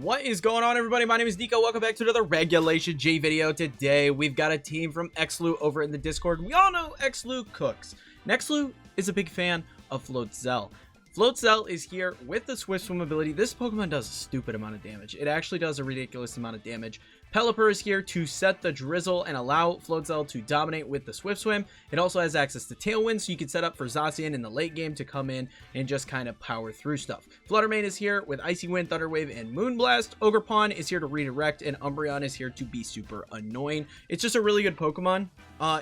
What is going on, everybody? My name is Kneeckoh. Welcome back to another Regulation G video. Today, we've got a team from Xlu over in the Discord. We all know Xlu cooks. Xlu is a big fan of Floatzel. Floatzel is here with the Swift Swim ability. This Pokemon does a stupid amount of damage. It actually does a ridiculous amount of damage. Pelipper is here to set the drizzle and allow Floatzel to dominate with the Swift Swim. It also has access to Tailwind, so you can set up for Zacian in the late game to come in and just kind of power through stuff. Fluttermane is here with Icy Wind, Thunder Wave, and Moonblast. Ogerpon is here to redirect, and Umbreon is here to be super annoying. It's just a really good Pokemon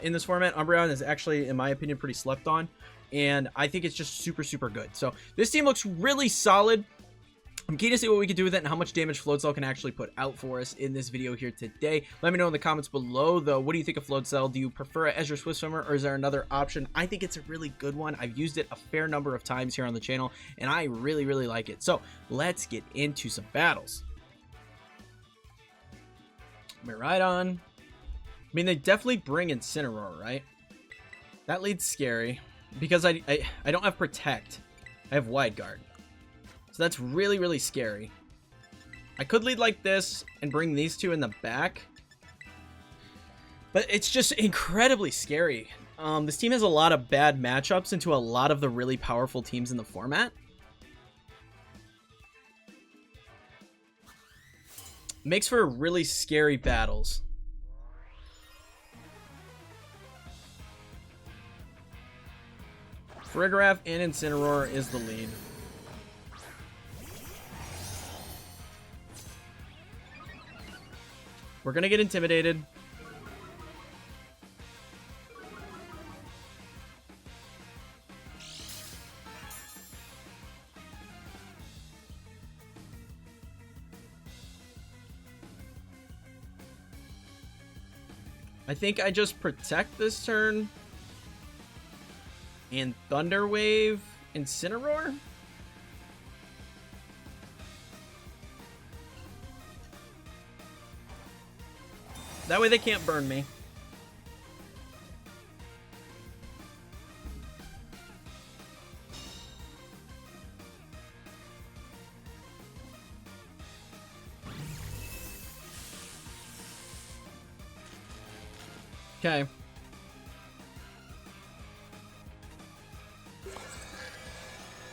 in this format. Umbreon is actually, in my opinion, pretty slept on, and I think it's just super good. So this team looks really solid. I'm keen to see what we can do with it and how much damage Floatzel can actually put out for us in this video here today. Let me know in the comments below, though. What do you think of Floatzel? Do you prefer it as your Swift Swimmer, or is there another option? I think it's a really good one. I've used it a fair number of times here on the channel, and I really like it. So let's get into some battles. Miraidon. I mean, they definitely bring Incineroar, right? That leads scary because I don't have Protect. I have Wide Guard. So that's really scary. I could lead like this and bring these two in the back, but it's just incredibly scary. This team has a lot of bad matchups into a lot of the really powerful teams in the format. Makes for really scary battles. Farigiraf and Incineroar is the lead. We're gonna get intimidated. I think I just protect this turn and Thunder Wave Incineroar. That way they can't burn me. Okay.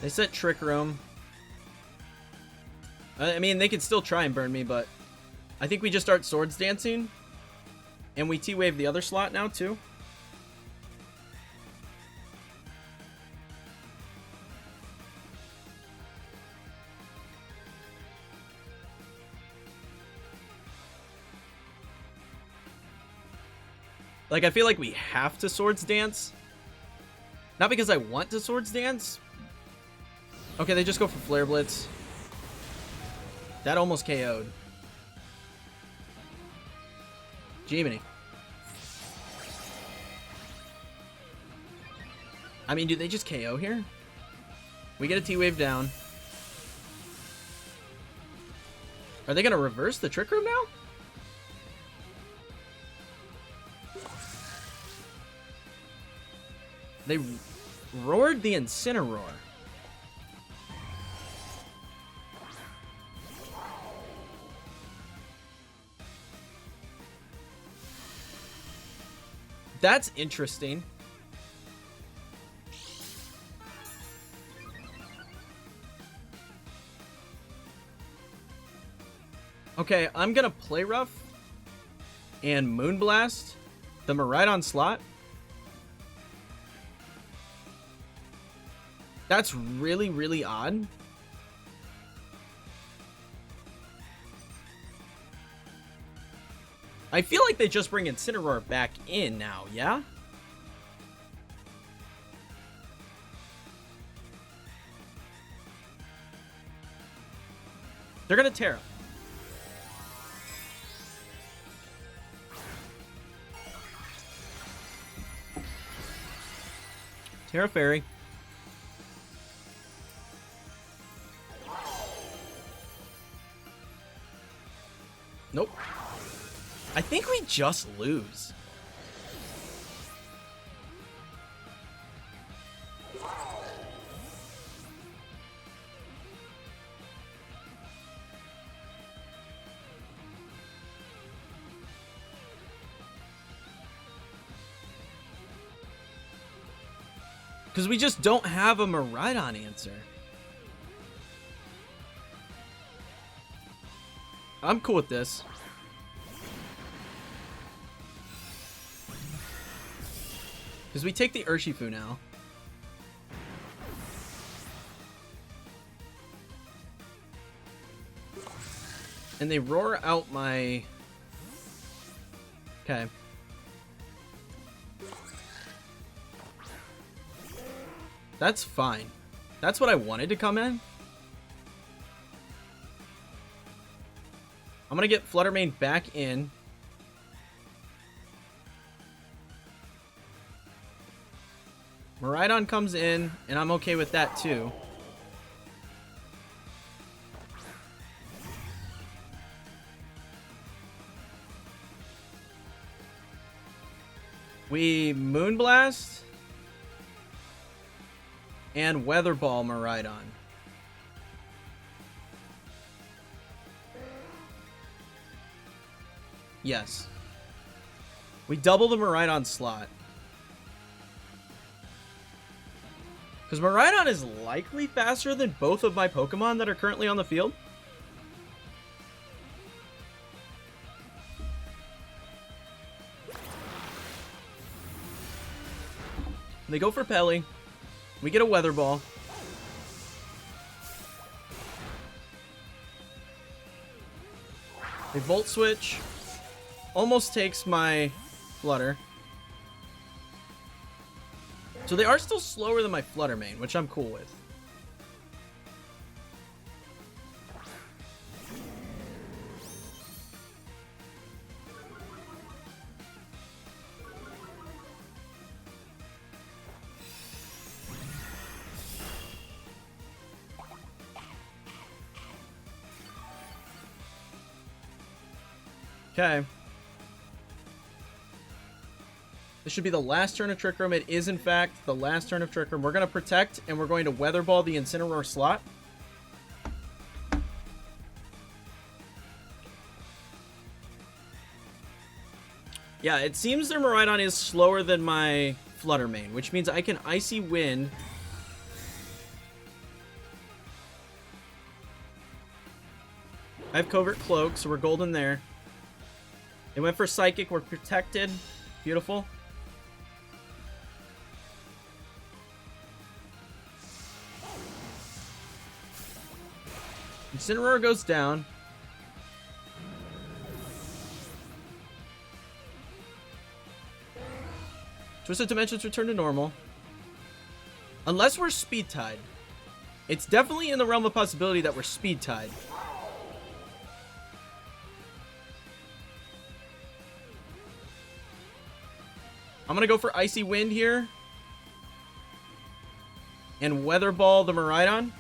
They set Trick Room. I mean, they could still try and burn me, but I think we just start Swords Dancing. And we T-Wave the other slot now, too. Like, I feel like we have to Swords Dance. Not because I want to Swords Dance. Okay, they just go for Flare Blitz. That almost KO'd. Jiminy. I mean, do they just KO here? We get a T-Wave down. Are they going to reverse the Trick Room now? They roared the Incineroar. That's interesting. Okay, I'm gonna Play Rough and Moonblast the Miraidon slot. That's really odd. I feel like they just bring Incineroar back in now, yeah? They're gonna Terra. Terra Fairy. Nope. I think we just lose. Because we just don't have a Miraidon answer. I'm cool with this. Because we take the Urshifu now. And they roar out my... Okay. That's fine. That's what I wanted to come in. I'm gonna get Flutter Mane back in. Miraidon comes in, and I'm okay with that too. We Moonblast and Weather Ball Miraidon. Yes. We double the Miraidon slot. Because Miraidon is likely faster than both of my Pokemon that are currently on the field. They go for Pelly. We get a Weather Ball. They Volt Switch. Almost takes my Flutter. So they are still slower than my Flutter Mane, which I'm cool with. Okay. This should be the last turn of Trick Room. It is, in fact, the last turn of Trick Room. We're going to Protect, and we're going to Weather Ball the Incineroar slot. Yeah, it seems their Miraidon is slower than my Flutter Mane, which means I can Icy Wind. I have Covert Cloak, so we're golden there. They went for Psychic. We're protected. Beautiful. Incineroar goes down. Twisted Dimensions return to normal. Unless we're Speed Tied. It's definitely in the realm of possibility that we're Speed Tied. I'm going to go for Icy Wind here. And Weather Ball the Miraidon.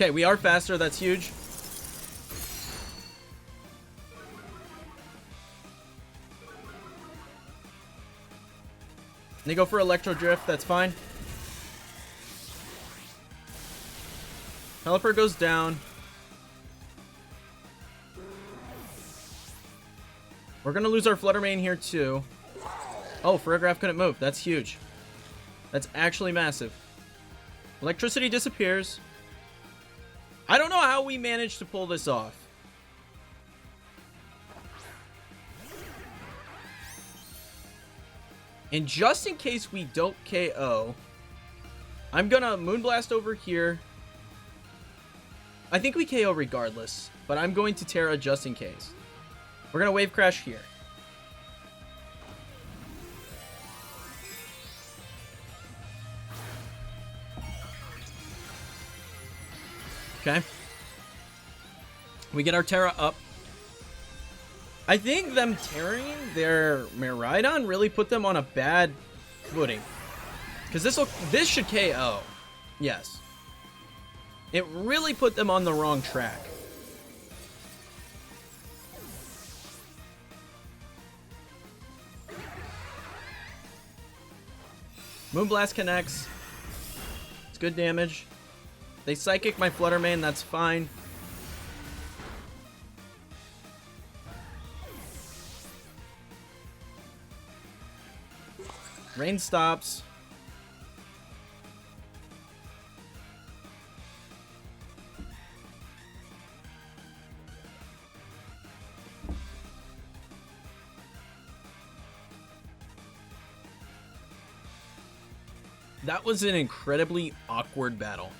Okay, we are faster. That's huge. They go for Electro Drift. That's fine. Pelipper goes down. We're going to lose our Flutter Mane here too. Oh, Ferrograph couldn't move. That's huge. That's actually massive. Electricity disappears. I don't know how we managed to pull this off. And just in case we don't KO, I'm gonna Moonblast over here. I think we KO regardless, but I'm going to Terra just in case. We're gonna Wave Crash here. Okay. We get our Terra up. I think them tearing their Miraidon really put them on a bad footing. Because this should KO. Yes. It really put them on the wrong track. Moonblast connects. It's good damage. They Psychic my Flutter Mane, that's fine. Rain stops. That was an incredibly awkward battle.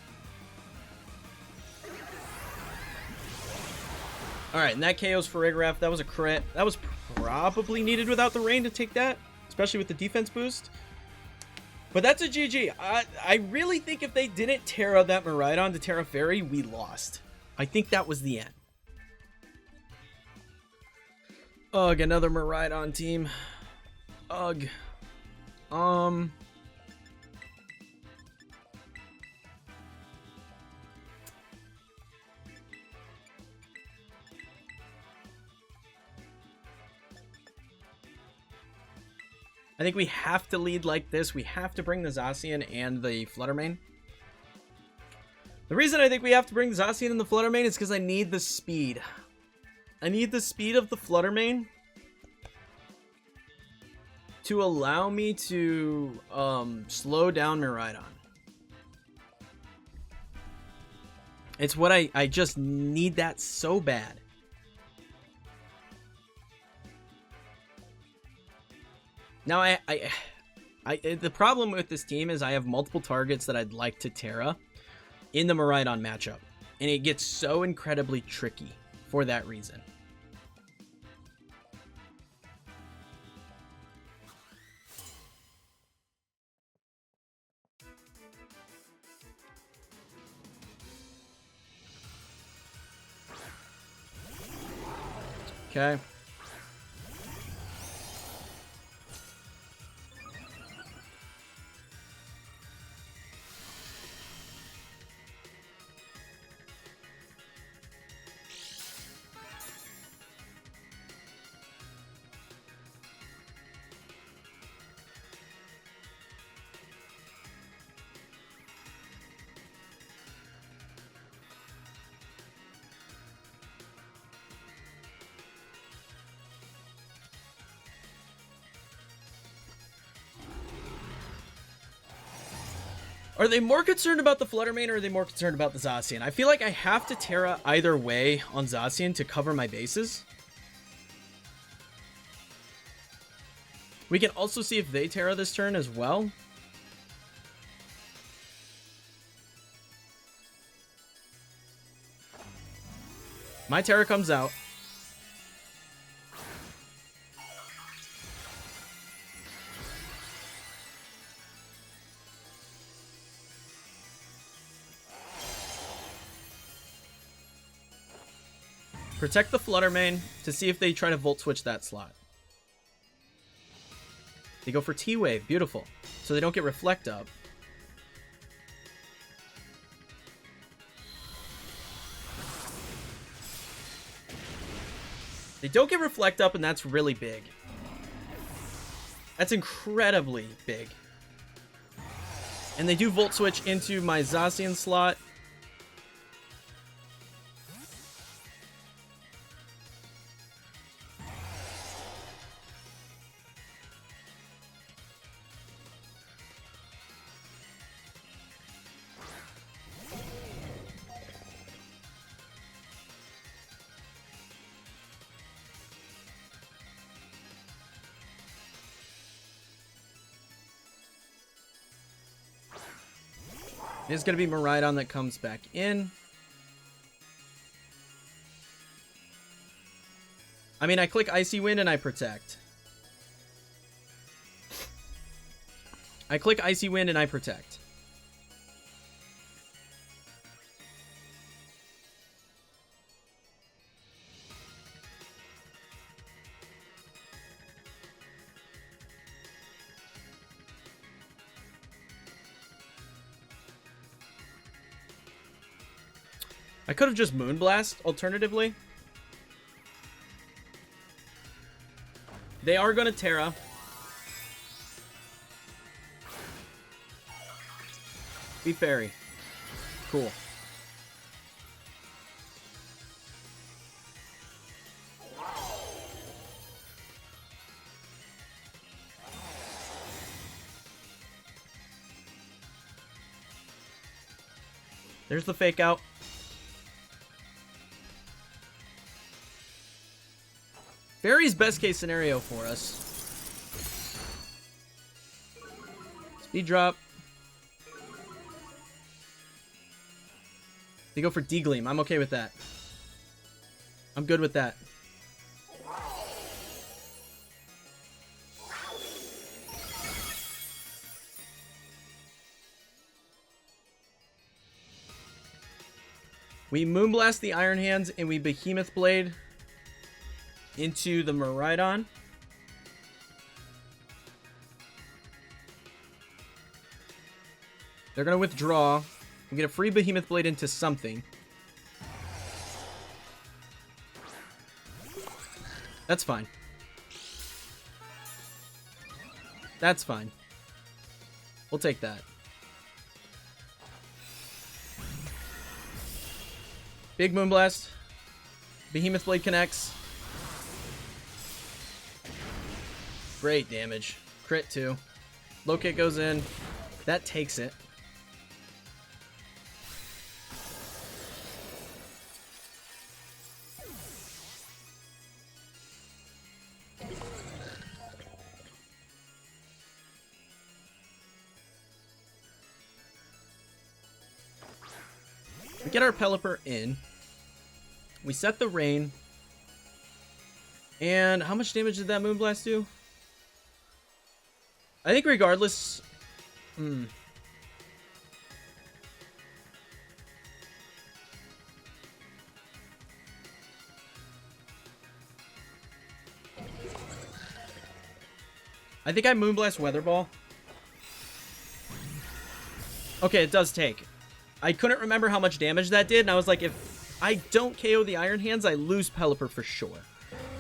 Alright, and that KO's for Rigraff. That was a crit. That was probably needed without the rain to take that, especially with the defense boost. But that's a GG. I really think if they didn't Terra that Miraidon to Terra Fairy, we lost. I think that was the end. Ugh, another Miraidon team. Ugh. I think we have to lead like this. We have to bring the Zacian and the Flutter Mane. The reason I think we have to bring the Zacian and the Flutter Mane is because I need the speed. I need the speed of the Flutter Mane to allow me to slow down Miraidon. It's what I just need that so bad. Now, the problem with this team is I have multiple targets that I'd like to Terra in the Miraidon matchup. And it gets so incredibly tricky for that reason. Okay. Are they more concerned about the Flutter Mane or are they more concerned about the Zacian? I feel like I have to Terra either way on Zacian to cover my bases. We can also see if they Terra this turn as well. My Terra comes out. Protect the Flutter Mane to see if they try to Volt Switch that slot. They go for T-Wave. Beautiful. So they don't get Reflect Up. They don't get Reflect Up, and that's really big. That's incredibly big. And they do Volt Switch into my Zacian slot. It's going to be Miraidon that comes back in. I mean, I click Icy Wind and I protect. I click Icy Wind and I protect. I could have just Moonblast, alternatively. They are going to Terra. be fairy. Cool. There's the fake out. Fairy's best case scenario for us. Speed drop. They go for D-Gleam. I'm okay with that. I'm good with that. We Moonblast the Iron Hands and we Behemoth Blade into the Miraidon. They're going to withdraw. We get a free Behemoth Blade into something. That's fine. That's fine. We'll take that. Big Moonblast. Behemoth Blade connects. Great damage. Crit too. Low kick goes in. That takes it. We get our Pelipper in. We set the rain. And how much damage did that Moonblast do? I think regardless... I think I Moonblast Weather Ball. Okay, it does take. I couldn't remember how much damage that did, and I was like, if I don't KO the Iron Hands, I lose Pelipper for sure.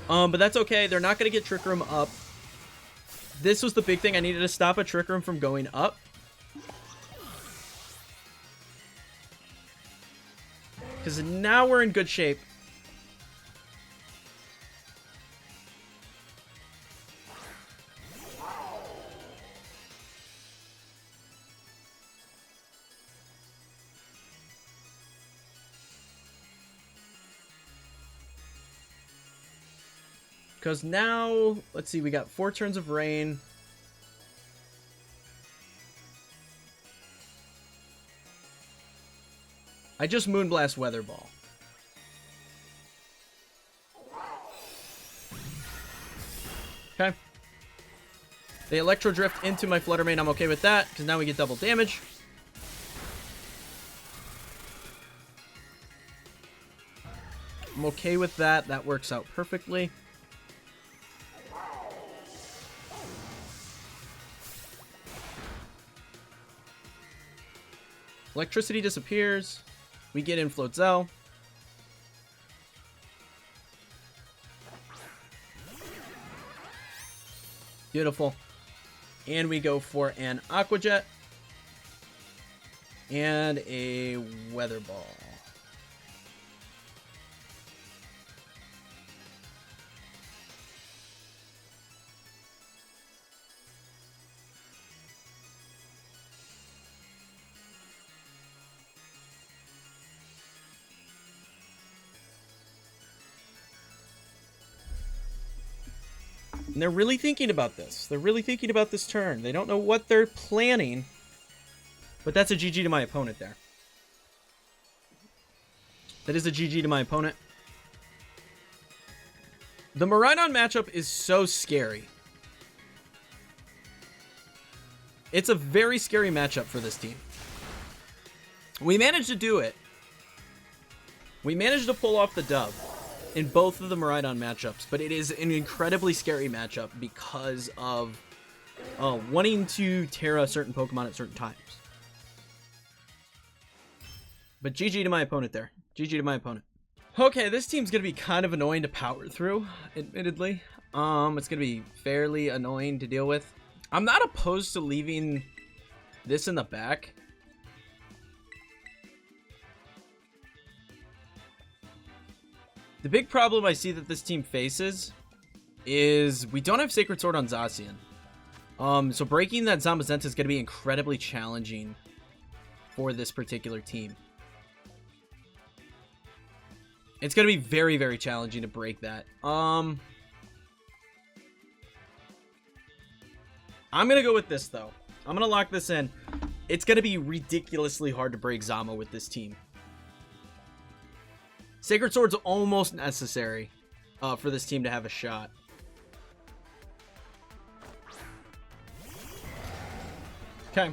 But that's okay. They're not going to get Trick Room up. This was the big thing. I needed to stop a Trick Room from going up. Because now we're in good shape. Because now, let's see, we got 4 turns of rain. I just Moonblast Weather Ball. Okay. They Electro Drift into my Flutter Mane. I'm okay with that, because now we get double damage. I'm okay with that. That works out perfectly. Electricity disappears. We get in Floatzel. Beautiful. And we go for an Aqua Jet. And a Weather Ball. And they're really thinking about this. They're really thinking about this turn. They don't know what they're planning. But that's a GG to my opponent there. That is a GG to my opponent. The Miraidon matchup is so scary. It's a very scary matchup for this team. We managed to do it. We managed to pull off the dub in both of the Miraidon matchups, but it is an incredibly scary matchup because of wanting to Terra certain Pokemon at certain times. But GG to my opponent there. GG to my opponent. Okay, this team's going to be kind of annoying to power through, admittedly. It's going to be fairly annoying to deal with. I'm not opposed to leaving this in the back. The big problem I see that this team faces is we don't have Sacred Sword on Zacian. So breaking that Zamazenta is going to be incredibly challenging for this particular team. It's going to be very, very challenging to break that. I'm going to go with this, though. I'm going to lock this in. It's going to be ridiculously hard to break Zama with this team. Sacred Sword's almost necessary for this team to have a shot. Okay.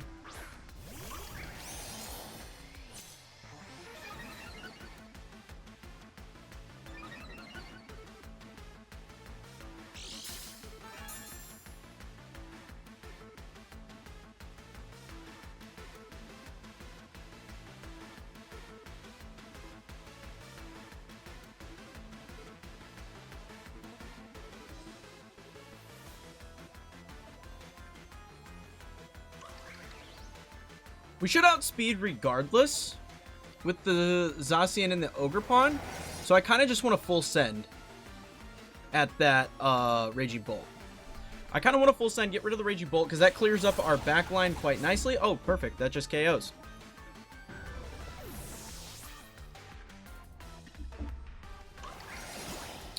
We should outspeed regardless with the Zacian and the Ogerpon. So I kind of just want to full send at that Raging Bolt. I kind of want to full send, get rid of the Raging Bolt, because that clears up our back line quite nicely. Oh, perfect. That just KOs.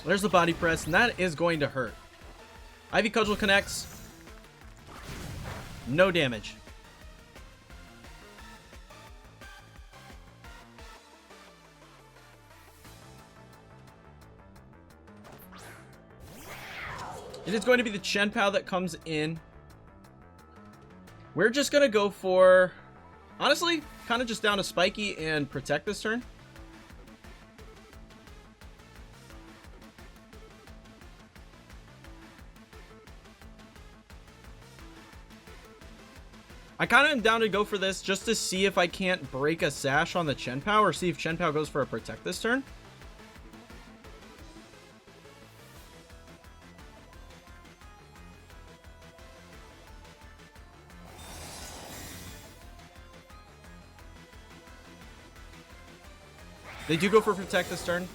There's the body press, and that is going to hurt. Ivy Cudgel connects. No damage. It is going to be the Chien-Pao that comes in. We're just going to go for, honestly, kind of just down to Spiky and Protect this turn. I kind of am down to go for this just to see if I can't break a Sash on the Chien-Pao or see if Chien-Pao goes for a Protect this turn. They do go for Protect this turn.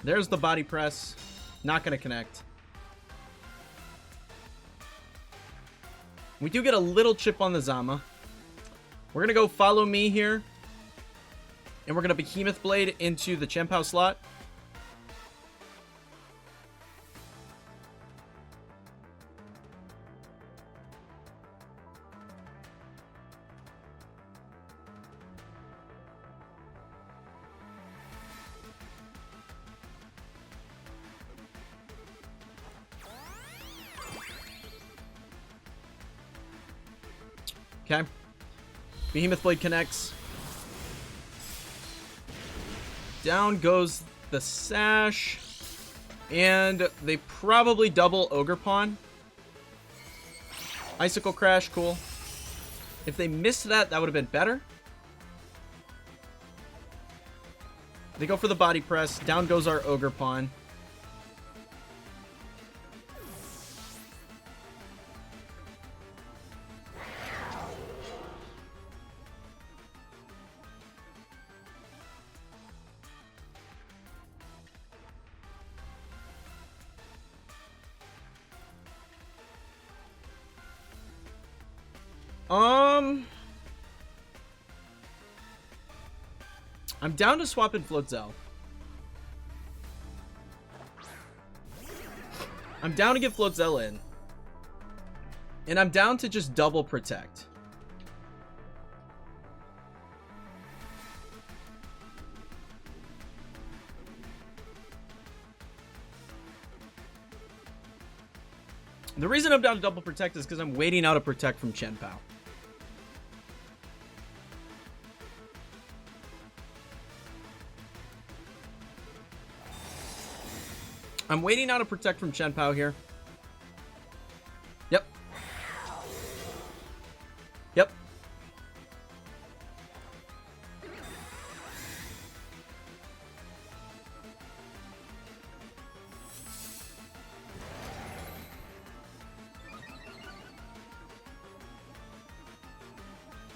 There's the body press. Not going to connect. We do get a little chip on the Zama. We're going to go Follow Me here. And we're going to Behemoth Blade into the Chien-Pao slot. Okay. Behemoth Blade connects. Down goes the Sash. And they probably double Ogerpon. Icicle Crash, cool. If they missed that, that would have been better. They go for the body press. Down goes our Ogerpon. I'm down to swap in Floatzel. I'm down to get Floatzel in. And I'm down to just double Protect. The reason I'm down to double Protect is because I'm waiting out a Protect from Chien-Pao. I'm waiting out a Protect from Chien-Pao here. Yep. Yep.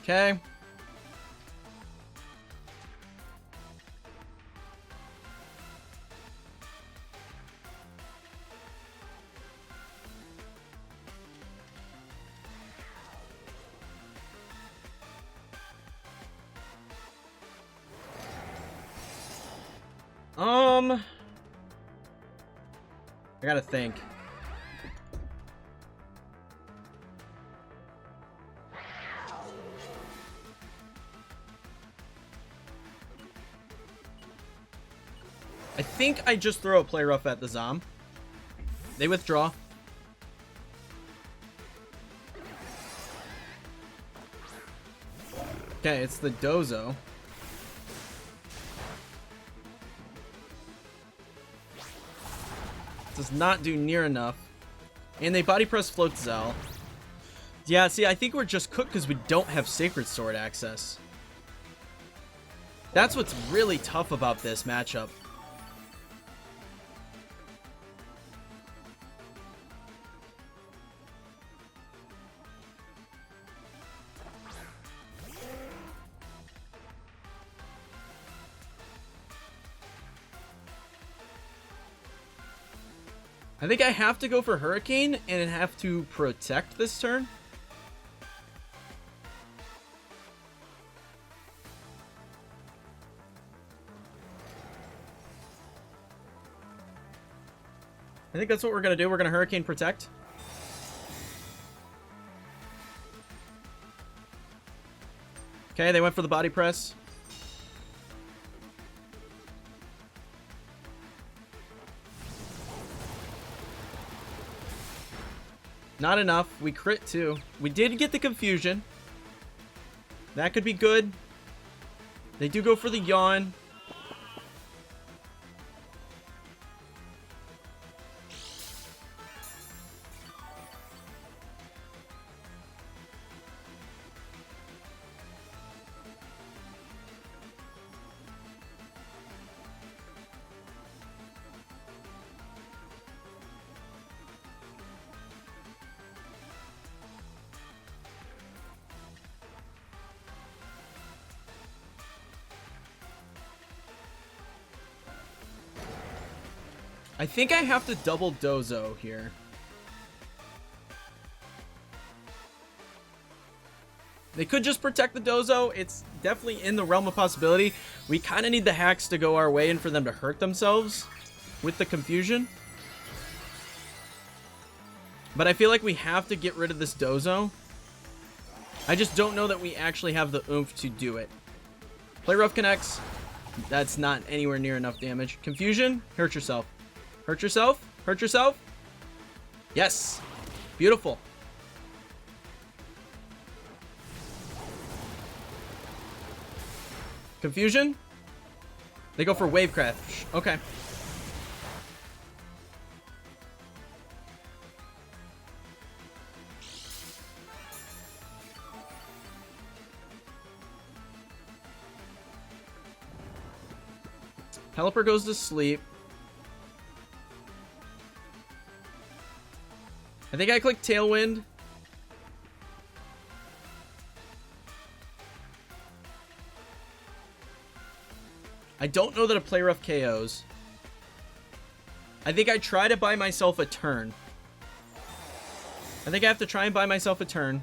Okay. I gotta think. I think I just throw a play rough at the Zom. They withdraw. Okay, it's the Dozo. Does not do near enough. And they body press Floatzel. Yeah, see, I think we're just cooked because we don't have Sacred Sword access. That's what's really tough about this matchup. I think I have to go for Hurricane and have to protect this turn. I think that's what we're going to do. We're going to Hurricane protect. Okay, they went for the body press. Not enough. We crit too. We did get the confusion. That could be good. They do go for the yawn. I think I have to double Dozo here. They could just protect the Dozo. It's definitely in the realm of possibility. We kind of need the hacks to go our way and for them to hurt themselves with the confusion. But I feel like we have to get rid of this Dozo. I just don't know that we actually have the oomph to do it. Play rough connects. That's not anywhere near enough damage. Confusion. Hurt yourself. Hurt yourself. Hurt yourself. Yes. Beautiful. Confusion. They go for wave crash. Okay. Pelipper goes to sleep. I think I clicked Tailwind. I don't know that a play rough KOs. I think I try to buy myself a turn. I think I have to try and buy myself a turn.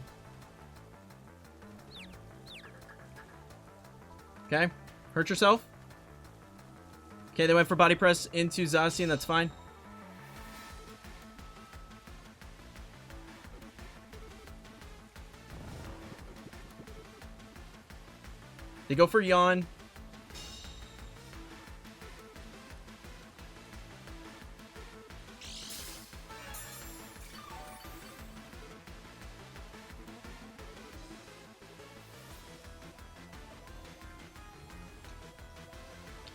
Okay. Hurt yourself. Okay, they went for body press into Zacian. That's fine. They go for yawn.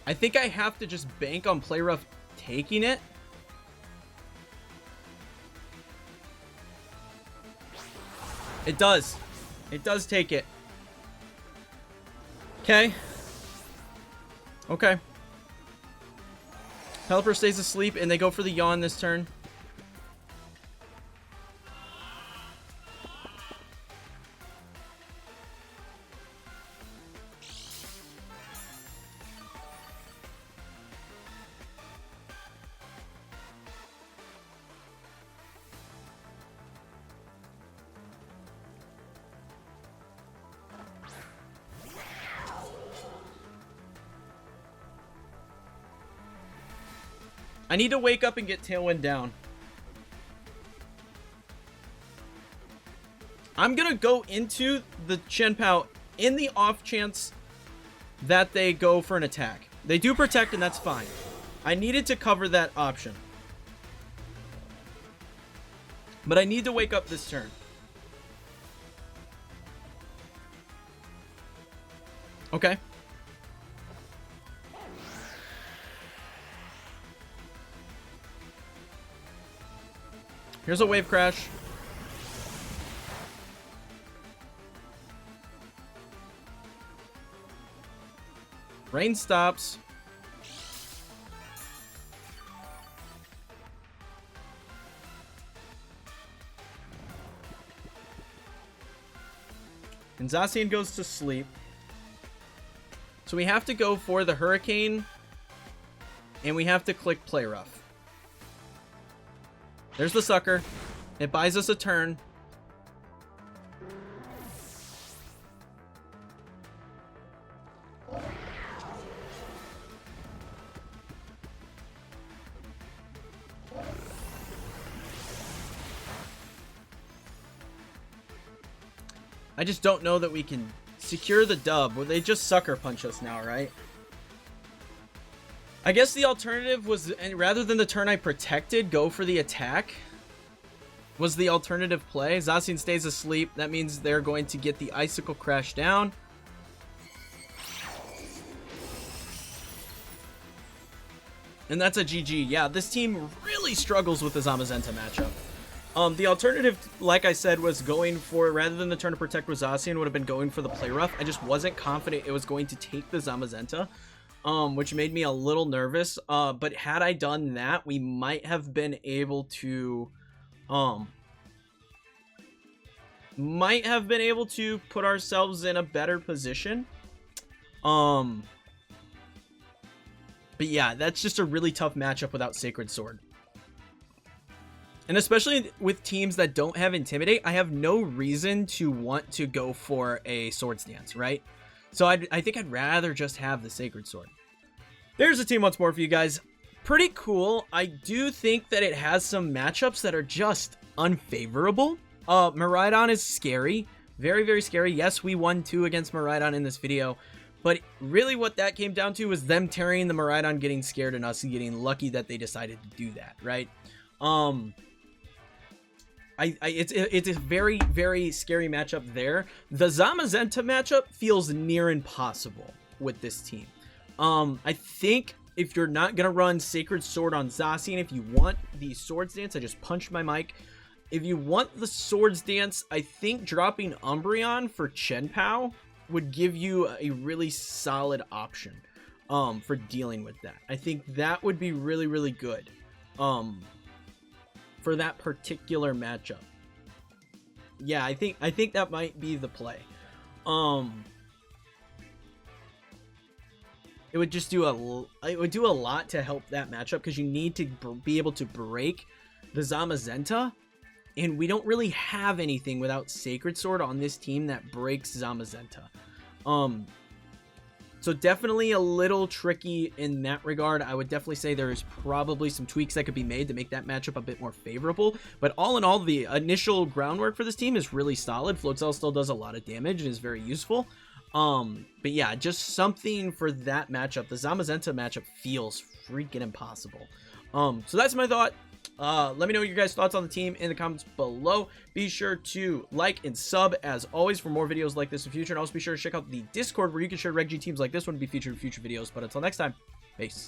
I think I have to just bank on play rough taking it. It does. It does take it. Okay. Okay. Pelipper stays asleep and they go for the yawn this turn. I need to wake up and get Tailwind down. I'm gonna go into the Chien-Pao in the off chance that they go for an attack. They do protect, and that's fine. I needed to cover that option. But I need to wake up this turn. Okay. Here's a wave crash. Rain stops. And Zacian goes to sleep. So we have to go for the Hurricane. And we have to click Play Rough. There's the Sucker. It buys us a turn. I just don't know that we can secure the dub. Well, they just Sucker Punch us now, right? I guess the alternative was, and rather than the turn I protected, go for the attack. Was the alternative play. Zacian stays asleep. That means they're going to get the Icicle Crash down. And that's a GG. Yeah, this team really struggles with the Zamazenta matchup. The alternative, like I said, was going for, rather than the turn to protect with Zacian, would have been going for the Play Rough. I just wasn't confident it was going to take the Zamazenta, which made me a little nervous. But had I done that, we might have been able to, put ourselves in a better position. But yeah, that's just a really tough matchup without Sacred Sword. And especially with teams that don't have Intimidate, I have no reason to want to go for a Swords Dance, right? So I think I'd rather just have the Sacred Sword. There's a team once more for you guys. Pretty cool. I do think that it has some matchups that are just unfavorable. Miraidon is scary. Very, very scary. Yes, we won 2 against Miraidon in this video. But really what that came down to was them tearing the Miraidon, getting scared, and us getting lucky that they decided to do that, right? It's a very, very scary matchup there. The Zamazenta matchup feels near impossible with this team. I think if you're not going to run Sacred Sword on Zacian, if you want the Swords Dance, I just punched my mic. If you want the Swords Dance, I think dropping Umbreon for Chien-Pao would give you a really solid option for dealing with that. I think that would be really, really good. For that particular matchup. Yeah, I think that might be the play. It would just do a lot to help that matchup, because you need to be able to break the Zamazenta, and we don't really have anything without Sacred Sword on this team that breaks Zamazenta. So definitely a little tricky in that regard. I would definitely say there's probably some tweaks that could be made to make that matchup a bit more favorable. But all in all, the initial groundwork for this team is really solid. Floatzel still does a lot of damage and is very useful. But yeah, just something for that matchup. The Zamazenta matchup feels freaking impossible. So that's my thought. Let me know your guys' thoughts on the team in the comments below. Be sure to like and sub as always for more videos like this in the future. And also be sure to check out the Discord where you can share Reg G teams like this one to be featured in future videos. But until next time, peace.